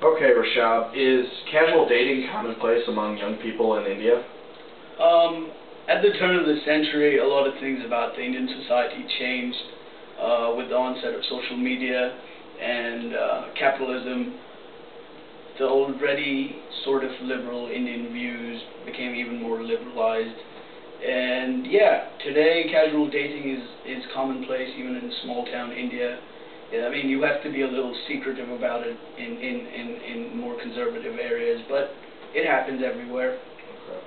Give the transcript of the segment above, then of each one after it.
Okay, Rishabh, is casual dating commonplace among young people in India? At the turn of the century, a lot of things about the Indian society changed with the onset of social media and capitalism. The already sort of liberal Indian views became even more liberalized. And yeah, today casual dating is commonplace even in small town India. Yeah, I mean, you have to be a little secretive about it in more conservative areas, but it happens everywhere. Okay.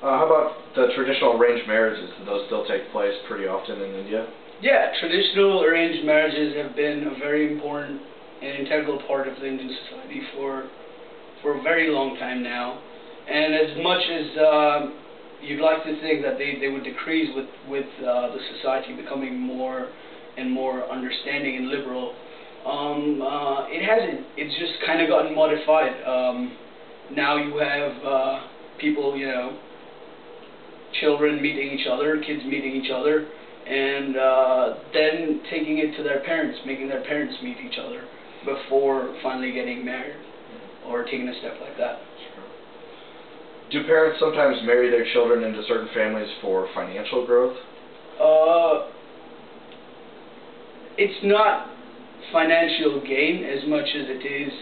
How about the traditional arranged marriages? Do those still take place pretty often in India? Yeah, traditional arranged marriages have been a very important and integral part of the Indian society for a very long time now. And as much as you'd like to think that they would decrease with the society becoming more and more understanding and liberal, it hasn't. It's just kind of gotten modified. Now you have people, children meeting each other, kids meeting each other, and then taking it to their parents, making their parents meet each other before finally getting married or taking a step like that. Do parents sometimes marry their children into certain families for financial growth? It's not financial gain as much as it is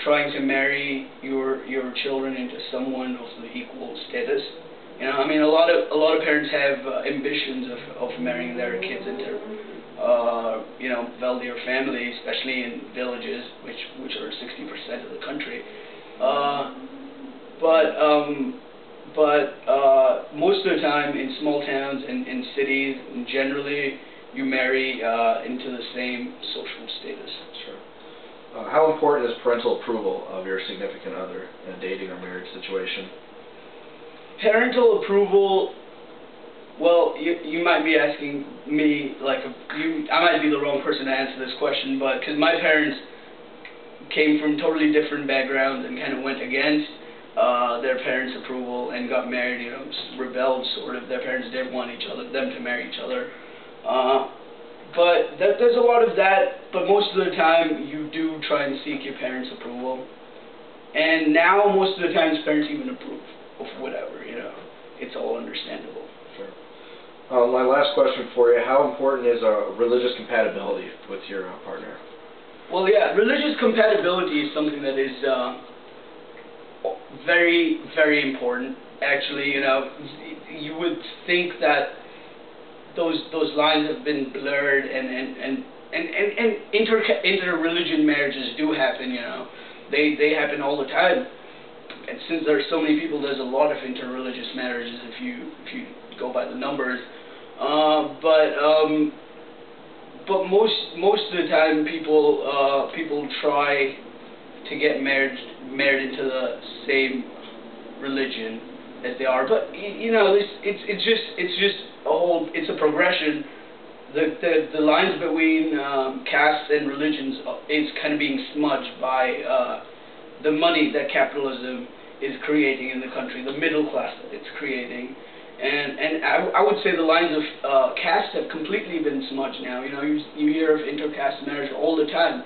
trying to marry your children into someone of the equal status. I mean, a lot of parents have ambitions of marrying their kids into wealthier families, especially in villages, which are 60% of the country. But most of the time in small towns and in cities, generally, you marry into the same social status. Sure. How important is parental approval of your significant other in a dating or marriage situation? Parental approval, well, you might be asking me, I might be the wrong person to answer this question, but because my parents came from totally different backgrounds and kind of went against their parents' approval and got married, rebelled sort of. Their parents didn't want them to marry each other. But there's a lot of that, but most of the time you do try and seek your parents' approval. And now most of the times parents even approve of whatever, it's all understandable. Sure. My last question for you, how important is religious compatibility with your partner? Well, yeah, religious compatibility is something that is very, very important. Actually, you would think that those lines have been blurred, and inter-religion marriages do happen. They happen all the time. And since there are so many people, there's a lot of inter-religious marriages if you go by the numbers. But most of the time, people try to get married into the same religion as they are. But it's a progression. The lines between castes and religions is kind of being smudged by the money that capitalism is creating in the country, the middle class that it's creating. And I would say the lines of caste have completely been smudged now. You hear of inter-caste marriage all the time.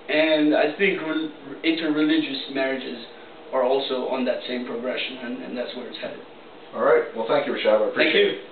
And I think inter-religious marriages are also on that same progression, and that's where it's headed. All right. Well, thank you, Rishabh. I appreciate it. Thank you.